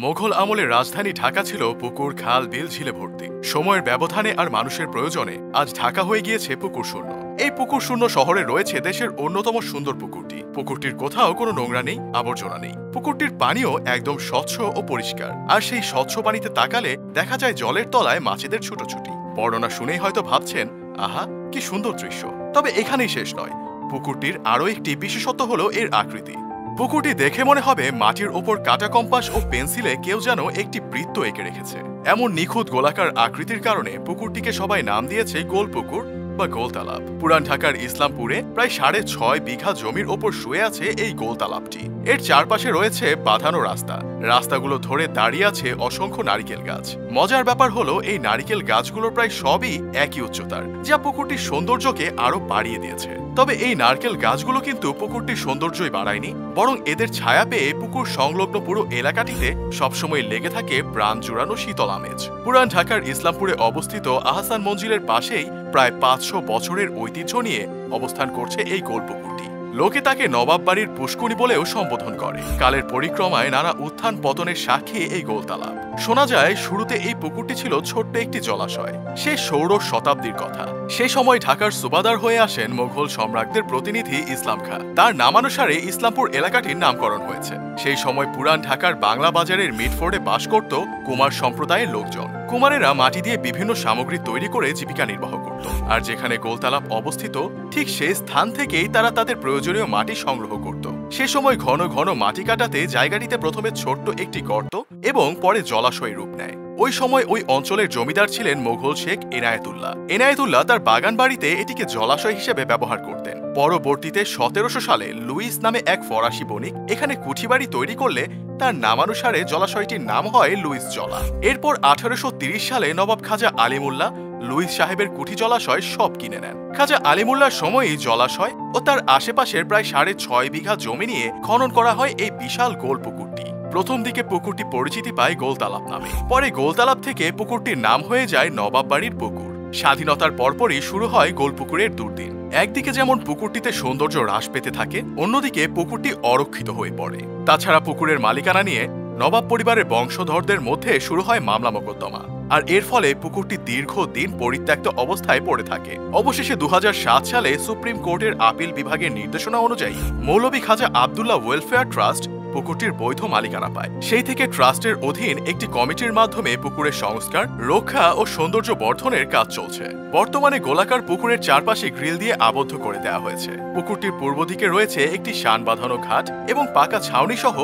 মোঘল আমলের রাজধানী ঢাকা ছিল পুকুর, খাল, বিল, ঝিলে ভর্তি। সময়ের ব্যবধানে আর মানুষের প্রয়োজনে আজ ঢাকা হয়ে গিয়েছে পুকুর শূন্য। এই পুকুর শূন্য শহরে রয়েছে দেশের অন্যতম সুন্দর পুকুরটি। পুকুরটির কোথাও কোনো নোংরা নেই, আবর্জনা নেই। পুকুরটির পানিও একদম স্বচ্ছ ও পরিষ্কার। আর সেই স্বচ্ছ পানিতে তাকালে দেখা যায় জলের তলায় মাছেদের ছুটোছুটি। বর্ণনা শুনেই হয়তো ভাবছেন, আহা কি সুন্দর দৃশ্য। তবে এখানেই শেষ নয়। পুকুরটির আরও একটি বিশেষত্ব হলো এর আকৃতি। পুকুরটি দেখে মনে হবে মাটির ওপর কাটা কম্পাস ও পেন্সিলে কেউ যেন একটি বৃত্ত এঁকে রেখেছে। এমন নিখুঁত গোলাকার আকৃতির কারণে পুকুরটিকে সবাই নাম দিয়েছে গোল পুকুর বা গোল তালাব। পুরান ঢাকার ইসলামপুরে প্রায় 6.5 বিঘা জমির ওপর শুয়ে আছে এই গোল তালাবটি। এর চারপাশে রয়েছে বাঁধানো রাস্তা। রাস্তাগুলো ধরে দাঁড়িয়ে আছে অসংখ্য নারিকেল গাছ। মজার ব্যাপার হলো এই নারিকেল গাছগুলোর প্রায় সবই একই উচ্চতার, যা পুকুরটির সৌন্দর্যকে আরো বাড়িয়ে দিয়েছে। তবে এই নারকেল গাছগুলো কিন্তু পুকুরটির সৌন্দর্যই বাড়ায়নি, বরং এদের ছায়া পেয়ে পুকুর সংলগ্ন পুরো এলাকাটিতে সবসময় লেগে থাকে প্রাণ জুড়ানো শীতল আমেজ। পুরান ঢাকার ইসলামপুরে অবস্থিত আহসান মঞ্জিলের পাশেই প্রায় 500 বছরের ঐতিহ্য নিয়ে অবস্থান করছে এই গোল পুকুরটি। লোকে তাকে নবাব বাড়ির পুষ্কুনি বলেও সম্বোধন করে। কালের পরিক্রমায় নানা উত্থান পতনের সাক্ষী এই গোল তালাব। শোনা যায় শুরুতে এই পুকুরটি ছিল ছোট্ট একটি জলাশয়। সে ষোড়শ শতাব্দীর কথা। সে সময় ঢাকার সুবাদার হয়ে আসেন মোঘল সম্রাটদের প্রতিনিধি ইসলাম খাঁ। তার নামানুসারে ইসলামপুর এলাকাটির নামকরণ হয়েছে। সেই সময় পুরান ঢাকার বাংলা বাজারের মিডফোর্ডে বাস করত কুমার সম্প্রদায়ের লোকজন। কুমারেরা মাটি দিয়ে বিভিন্ন সামগ্রী তৈরি করে জীবিকা নির্বাহ করত। আর যেখানে গোলতালাব অবস্থিত ঠিক সেই স্থান থেকেই তারা তাদের প্রয়োজনীয় মাটি সংগ্রহ করত। সে সময় ঘন ঘন মাটি কাটাতে জায়গাটিতে প্রথমে ছোট্ট একটি গর্ত এবং পরে জলাশয় রূপ নেয়। ওই সময় ওই অঞ্চলের জমিদার ছিলেন মোঘল শেখ এনায়েতুল্লাহ। এনায়েতুল্লাহ তার বাগান বাড়িতে এটিকে জলাশয় হিসেবে ব্যবহার করতেন। পরবর্তীতে 1700 সালে লুইস নামে এক ফরাসি বণিক এখানে কুঠিবাড়ি তৈরি করলে তার নামানুসারে জলাশয়টির নাম হয় লুইস জলা। এরপর 1830 সালে নবাব খাজা আলিমুল্লাহ লুইস সাহেবের কুঠি জলাশয় সব কিনে নেন। খাজা আলিমুল্লাহর সময়ই জলাশয় ও তার আশেপাশের প্রায় 6.5 বিঘা জমি নিয়ে খনন করা হয় এই বিশাল গোল পুকুরটি। প্রথম দিকে পুকুরটি পরিচিতি পায় গোল তালাব নামে। পরে গোল তালাব থেকে পুকুরটির নাম হয়ে যায় নবাব বাড়ির পুকুর। স্বাধীনতার পরপরই শুরু হয় গোল পুকুরের দুর্দিন। একদিকে যেমন পুকুরটিতে সৌন্দর্য হ্রাস পেতে থাকে, অন্যদিকে পুকুরটি অরক্ষিত হয়ে পড়ে। তাছাড়া পুকুরের মালিকানা নিয়ে নবাব পরিবারের বংশধরদের মধ্যে শুরু হয় মামলা মোকদ্দমা। আর এর ফলে পুকুরটি দীর্ঘদিন পরিত্যক্ত অবস্থায় পড়ে থাকে। অবশেষে 2007 সালে সুপ্রিম কোর্টের আপিল বিভাগের নির্দেশনা অনুযায়ী মৌলভী খাজা আবদুল্লাহ ওয়েলফেয়ার ট্রাস্ট পুকুরটির বৈধ মালিকানা পায়। সেই থেকে ট্রাস্টের অধীন একটি কমিটির মাধ্যমে পুকুরের সংস্কার, রক্ষা ও সৌন্দর্য বর্ধনের কাজ চলছে। বর্তমানে গোলাকার পুকুরের চারপাশে গ্রিল দিয়ে আবদ্ধ করে দেওয়া হয়েছে। পুকুরটির পূর্ব দিকে রয়েছে একটি শান বাঁধানো ঘাট এবং পাকা ছাউনি সহ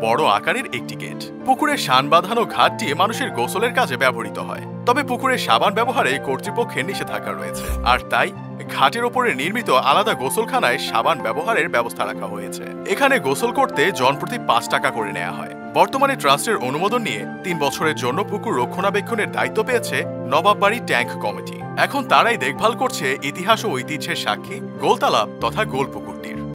বড় আকারের একটি গেট। পুকুরের শান বাঁধানো ঘাটটি মানুষের গোসলের কাজে ব্যবহৃত হয়। তবে পুকুরে সাবান ব্যবহারে কর্তৃপক্ষের নিষেধাজ্ঞা রয়েছে। আর তাই ঘাটের ওপরে নির্মিত আলাদা গোসলখানায় সাবান ব্যবহারের ব্যবস্থা রাখা হয়েছে। এখানে গোসল করতে জনপ্রতি 5 টাকা করে নেওয়া হয়। বর্তমানে ট্রাস্টের অনুমোদন নিয়ে 3 বছরের জন্য পুকুর রক্ষণাবেক্ষণের দায়িত্ব পেয়েছে নবাব বাড়ি ট্যাঙ্ক কমিটি। এখন তারাই দেখভাল করছে ইতিহাস ও ঐতিহ্যের সাক্ষী গোল তালাব তথা গোল পুকুর।